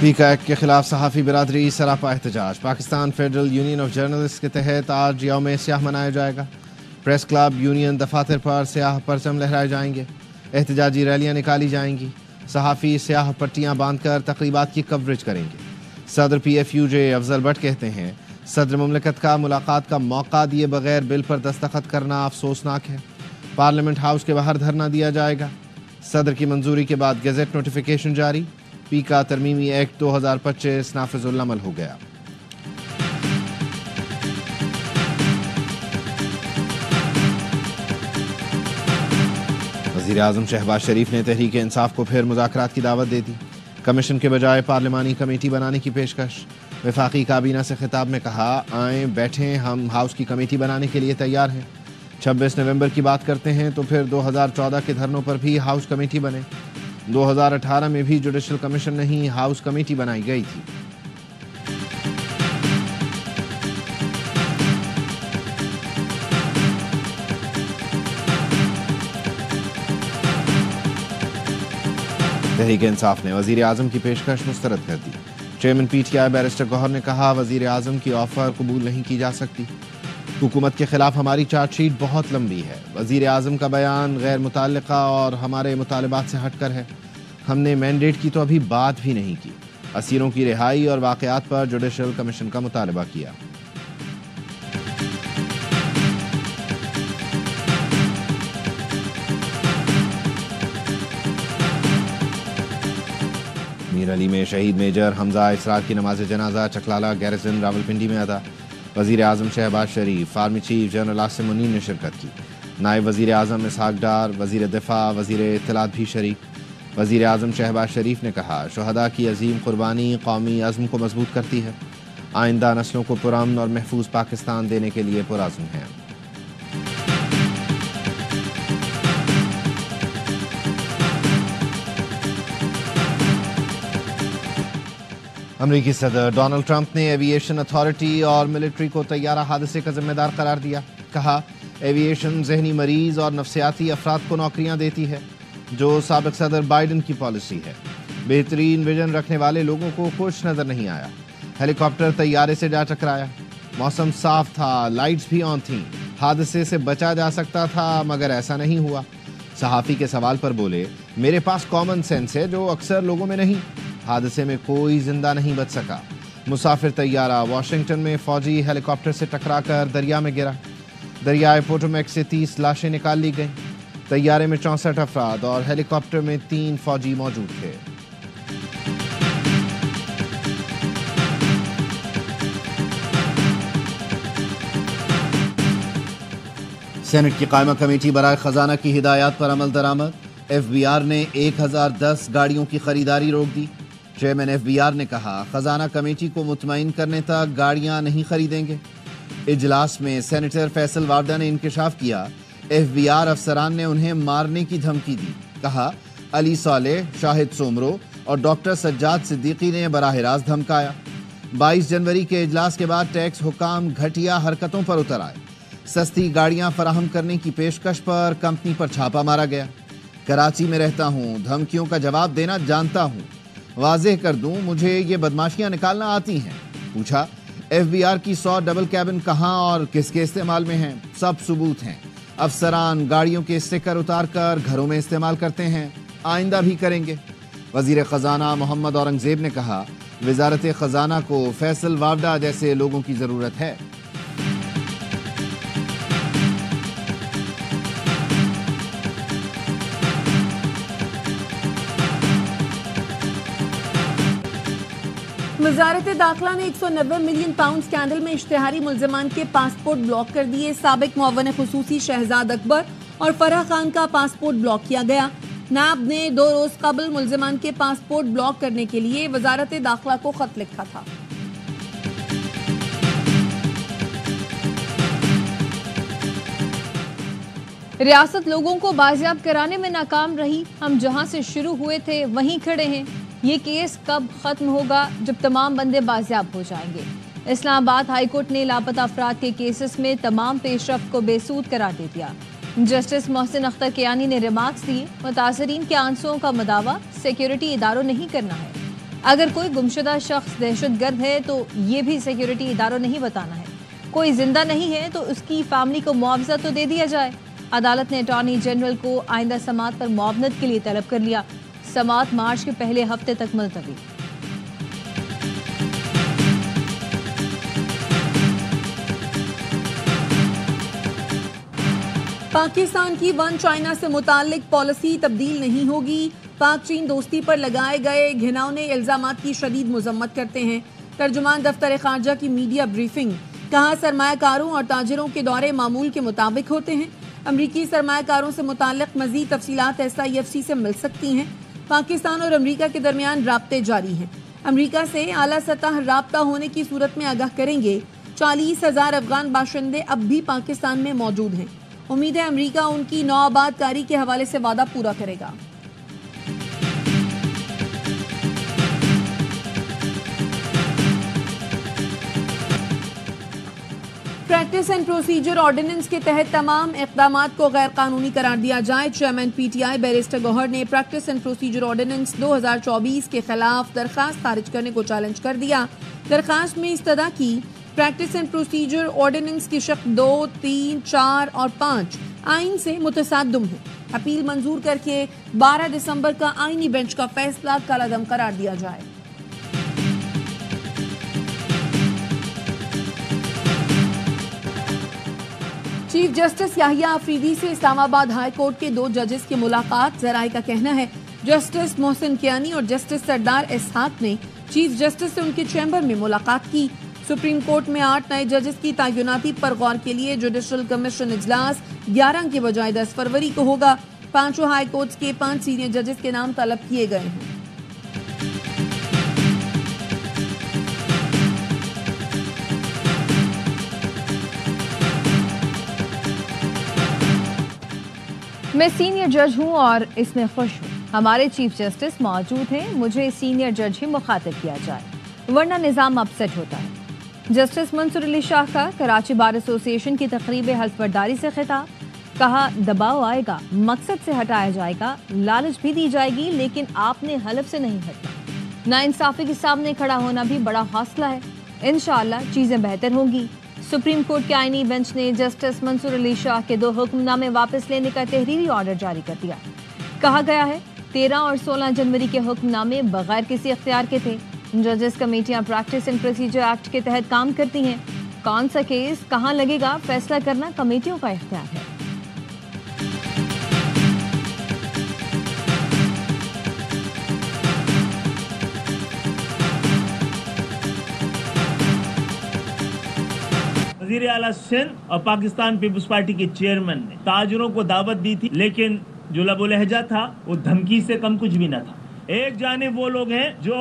پی کا ایکٹ کے خلاف صحافی برادری سراپا احتجاج۔ Pakistan federal union of journalist کے تحت آج یوم سیاہ منایا جائے گا۔ پریس کلب، یونین دفاتر پر سیاہ پرچم لہرائے جائیں گے۔ احتجاجی ریلیاں نکالی جائیں گی۔ صحافی سیاہ پٹیاں باندھ کر تقریبات کی کوریج کریں گے۔ صدر P if you J Afzal but کہتے ہیں صدر مملکت کا ملاقات کا موقع دیے بغیر بل پر دستخط کرنا افسوسناک ہے۔ پارلیمنٹ ہاؤس کے باہر دھرنا دیا جائے گا۔ صدر کی منظوری کے بعد گیزٹ نوٹیفیکیشن جاری۔ پی کا ترمیمی ایکٹ 2025 نافذ العمل ہو گیا۔ وزیر اعظم شہباز شریف نے تحریک انصاف کو پھر مذاکرات کی دعوت دے دی۔ کمیشن کے بجائے پارلیمانی کمیٹی بنانے کی پیشکش۔ وفاقی کابینہ سے خطاب میں کہا آئیں بیٹھیں، ہم ہاؤس کی کمیٹی بنانے کے لیے تیار ہیں۔ 26 نومبر کی بات کرتے ہیں تو پھر 2014 کے دھرنوں پر بھی ہاؤس کمیٹی بنے۔ 2018 میں بھی جوڈیشل کمیشن نہیں، ہاؤس کمیٹی بنائی گئی تھی۔ تحریک انصاف نے وزیر اعظم کی پیشکش مسترد کر دی۔ Chairman P T I barrister Gohar نے کہا وزیر اعظم کی آفر قبول نہیں کی جا سکتی۔ حکومت کے خلاف ہماری چارج شیٹ بہت لمبی ہے۔ وزیر اعظم کا بیان غیر متعلقہ اور ہمارے مطالبات سے ہٹ کر ہے۔ ہم نے مینڈیٹ کی تو ابھی بات بھی نہیں کی۔ اسیروں کی رہائی اور واقعات پر جوڈیشل کمیشن کا مطالبہ کیا۔ میر علی میں شہید میجر حمزہ اسرار کی نماز جنازہ چکلالہ گیرزن راولپنڈی میں ادا۔ وزیر اعظم Shahbaz Sharif, army chief general Asim Munir نے شرکت کی۔ نائب وزیر اعظم اسحاق ڈار، وزیر دفاع، وزیر اطلاعات بھی شریک۔ وزیر اعظم شہباز شریف نے کہا شہداء کی عظیم قربانی قومی عزم کو مضبوط کرتی ہے۔ آئندہ نسلوں کو پرامن اور محفوظ پاکستان دینے کے لیے پرعزم ہیں۔ امریکی صدر ڈونلڈ ٹرمپ نے ایوی ایشن اتھارٹی اور ملٹری کو طیارہ حادثے کا ذمہ دار قرار دیا۔ کہا ایوی ایشن ذہنی مریض اور نفسیاتی افراد کو نوکریاں دیتی ہے، جو سابق صدر بائیڈن کی پالیسی ہے۔ بہترین ویژن رکھنے والے لوگوں کو خوش نظر نہیں آیا۔ ہیلی کاپٹر طیارے سے جا ٹکرایا۔ موسم صاف تھا، لائٹس بھی آن تھیں، حادثے سے بچا جا سکتا تھا مگر ایسا نہیں ہوا۔ صحافی کے سوال پر بولے میرے پاس کامن سینس ہے جو اکثر لوگوں میں نہیں۔ حادثے میں کوئی زندہ نہیں بچ سکا۔ مسافر طیارہ واشنگٹن میں فوجی ہیلی کاپٹر سے ٹکرا کر دریا میں گرا۔ دریائے پوٹومیک سے 30 لاشیں نکال لی گئیں۔ طیارے میں 64 افراد اور ہیلی کاپٹر میں 3 فوجی موجود تھے۔ سینٹ کی قائمہ کمیٹی برائے خزانہ کی ہدایات پر عمل درآمد۔ ایف بی آر نے 1010 گاڑیوں کی خریداری روک دی۔ چیئرمین ایف بی آر نے کہا خزانہ کمیٹی کو مطمئن کرنے تک گاڑیاں نہیں خریدیں گے۔ اجلاس میں سینیٹر فیصل وارڈا نے انکشاف کیا ایف بی آر افسران نے انہیں مارنے کی دھمکی دی۔ کہا علی صالح، شاہد سومرو اور ڈاکٹر سجاد صدیقی نے براہ راست دھمکایا۔ 22 جنوری کے اجلاس کے بعد ٹیکس حکام گھٹیا حرکتوں پر اتر آئے۔ سستی گاڑیاں فراہم کرنے کی پیشکش پر کمپنی پر چھاپا مارا گیا۔ کراچی میں رہتا ہوں، دھمکیوں کا جواب دینا جانتا ہوں۔ واضح کر دوں مجھے یہ بدماشیاں نکالنا آتی ہیں۔ پوچھا ایف بی آر کی 100 ڈبل کیبن کہاں اور کس کے استعمال میں ہیں؟ سب ثبوت ہیں۔ افسران گاڑیوں کے اسٹیکر اتار کر گھروں میں استعمال کرتے ہیں، آئندہ بھی کریں گے۔ وزیر خزانہ محمد اورنگزیب نے کہا وزارت خزانہ کو فیصل وارڈا جیسے لوگوں کی ضرورت ہے۔ وزارت داخلہ نے 190 ملین پاؤنڈ اسکینڈل میں اشتہاری ملزمان کے پاسپورٹ بلاک کر دیے۔ سابق معاون خصوصی شہزاد اکبر اور فرح خان کا پاسپورٹ بلاک کیا گیا۔ نیب نے 2 روز قبل ملزمان کے پاسپورٹ بلاک کرنے کے لیے وزارت داخلہ کو خط لکھا تھا۔ ریاست لوگوں کو بازیاب کرانے میں ناکام رہی۔ ہم جہاں سے شروع ہوئے تھے وہیں کھڑے ہیں۔ یہ کیس کب ختم ہوگا؟ جب تمام بندے بازیاب ہو جائیں گے۔ اسلام آباد ہائی کورٹ نے لاپتہ افراد کے کیسز میں تمام پیش رفت کو بے سود قرار دے دیا۔ جسٹس محسن اختر کیانی نے ریمارکس دیے، متاثرین کے آنسوؤں کا مداوع سیکیورٹی اداروں نہیں کرنا ہے۔ اگر کوئی گمشدہ شخص دہشت گرد ہے تو یہ بھی سیکیورٹی اداروں نہیں بتانا ہے. کوئی زندہ نہیں ہے تو اس کی فیملی کو معاوضہ تو دے دیا جائے. عدالت نے اٹارنی جنرل کو آئندہ سماعت پر معاونت کے لیے طلب کر لیا. سماعت مارچ کے پہلے ہفتے تک ملتوی. پاکستان کی ون چائنا سے متعلق پالیسی تبدیل نہیں ہوگی. پاک چین دوستی پر لگائے گئے گھناؤنے الزامات کی شدید مذمت کرتے ہیں. ترجمان دفتر خارجہ کی میڈیا بریفنگ. کہا سرمایہ کاروں اور تاجروں کے دورے معمول کے مطابق ہوتے ہیں. امریکی سرمایہ کاروں سے متعلق مزید تفصیلات SIFC سے مل سکتی ہیں. پاکستان اور امریکہ کے درمیان رابطے جاری ہیں. امریکہ سے اعلیٰ سطح رابطہ ہونے کی صورت میں آگاہ کریں گے. 40,000 افغان باشندے اب بھی پاکستان میں موجود ہیں. امید ہے امریکہ ان کی نوآباد کاری کے حوالے سے وعدہ پورا کرے گا. پریکٹس اینڈ پروسیجر آرڈیننس کے تحت تمام اقدامات کو غیر قانونی قرار دیا جائے. چیئرمین PTI بیرسٹر گوہر نے پریکٹس اینڈ پروسیجر آرڈیننس 2024 کے خلاف درخواست خارج کرنے کو چیلنج کر دیا. درخواست میں استدعا کی پریکٹس اینڈ پروسیجر آرڈیننس کی شق 2, 3, 4 اور 5 آئین سے متصادم ہے. اپیل منظور کر کے 12 دسمبر کا آئینی بینچ کا فیصلہ کالعدم قرار دیا جائے. چیف جسٹس یحییٰ آفریدی سے اسلام آباد ہائی کورٹ کے 2 ججز کی ملاقات. ذرائع کا کہنا ہے جسٹس محسن کیانی اور جسٹس سردار اسحاق نے چیف جسٹس سے ان کے چیمبر میں ملاقات کی. سپریم کورٹ میں 8 نئے ججز کی تعیناتی پر غور کے لیے جوڈیشل کمیشن اجلاس 11 کے بجائے 10 فروری کو ہوگا. 5 ہائی کورٹس کے 5 سینئر ججز کے نام طلب کیے گئے ہیں. میں سینئر جج ہوں اور اس میں خوش ہوں. ہمارے چیف جسٹس موجود ہیں. مجھے سینئر جج ہی مخاطب کیا جائے ورنہ نظام اپسیٹ ہوتا ہے. جسٹس منصور علی شاہ کا کراچی بار ایسوسی ایشن کی تقریب حلف برداری سے خطاب. کہا دباؤ آئے گا, مقصد سے ہٹایا جائے گا, لالچ بھی دی جائے گی, لیکن آپ نے حلف سے نہیں ہٹنا. ناانصافی کے سامنے کھڑا ہونا بھی بڑا حوصلہ ہے. انشاءاللہ چیزیں بہتر ہوں گی. سپریم کورٹ کے آئینی بینچ نے جسٹس منصور علی شاہ کے 2 حکم نامے واپس لینے کا تحریری آرڈر جاری کر دیا. کہا گیا ہے 13 اور 16 جنوری کے حکم نامے بغیر کسی اختیار کے تھے. ججز کمیٹیاں پریکٹس اینڈ پروسیجر ایکٹ کے تحت کام کرتی ہیں. کون سا کیس کہاں لگے گا فیصلہ کرنا کمیٹیوں کا اختیار ہے. وزیر اعلیٰ سندھ اور پاکستان پیپلز پارٹی کے چیئرمین نے تاجروں کو دعوت دی تھی, لیکن جو لب و لہجہ تھا وہ دھمکی سے کم کچھ بھی نہ تھا. ایک جانب وہ لوگ ہیں جو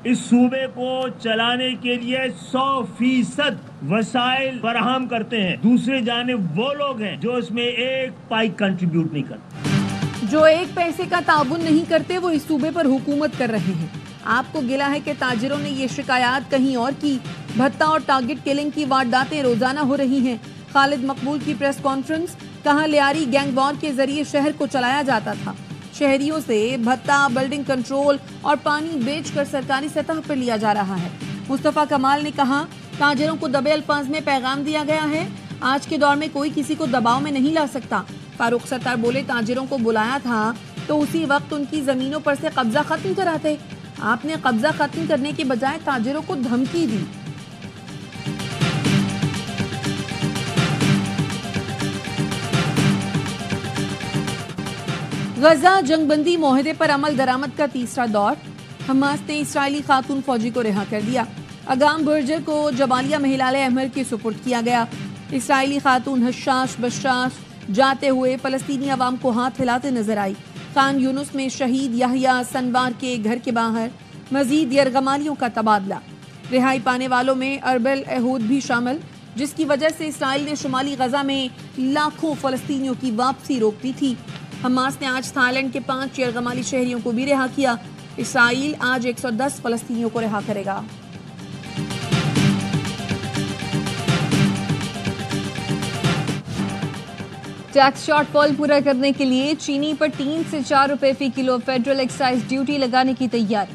اس صوبے کو چلانے کے لیے 100% وسائل فراہم کرتے ہیں, دوسری جانب وہ لوگ ہیں جو اس میں ایک پائی کنٹریبیوٹ نہیں کرتے. جو ایک پیسے کا تعاون نہیں کرتے وہ اس صوبے پر حکومت کر رہے ہیں. آپ کو گلا ہے کہ تاجروں نے یہ شکایات کہیں اور کی. بھتہ اور ٹارگٹ کلنگ کی وارداتیں روزانہ ہو رہی ہیں. خالد مقبول کی پریس کانفرنس. کہاں لیاری گینگ وار کے ذریعے شہر کو چلایا جاتا تھا. شہریوں سے بھتہ, بلڈنگ کنٹرول اور پانی بیچ کر سرکاری سطح پر لیا جا رہا ہے. مصطفیٰ کمال نے کہا تاجروں کو دبے الفاظ میں پیغام دیا گیا ہے. آج کے دور میں کوئی کسی کو دباؤ میں نہیں لا سکتا. فاروق ستار بولے تاجروں کو بلایا تھا تو اسی وقت ان کی زمینوں پر سے قبضہ ختم کراتے. آپ نے قبضہ ختم کرنے کے بجائے تاجروں کو دھمکی دی. غزہ جنگ بندی معاہدے پر عمل درآمد کا تیسرا دور. حماس نے اسرائیلی خاتون فوجی کو رہا کر دیا. اگام برجر کو جبالیہ میں ہلال احمر کے سپرد کیا گیا. اسرائیلی خاتون حشاش بشاش جاتے ہوئے فلسطینی عوام کو ہاتھ ہلاتے نظر آئی. خان یونس میں شہید یحییٰ سنوار کے گھر کے باہر مزید یرغمالیوں کا تبادلہ. رہائی پانے والوں میں اربل احود بھی شامل, جس کی وجہ سے اسرائیل نے شمالی غزہ میں لاکھوں فلسطینیوں کی واپسی روک دی تھی. حماس نے آج تھائی لینڈ کے 5 یرغمالی شہریوں کو بھی رہا کیا. اسرائیل آج 110 فلسطینیوں کو رہا کرے گا. ٹیکس شارٹ فال پورا کرنے کے لیے چینی پر 3 سے 4 روپے فی کلو فیڈرل ایکسائز ڈیوٹی لگانے کی تیاری.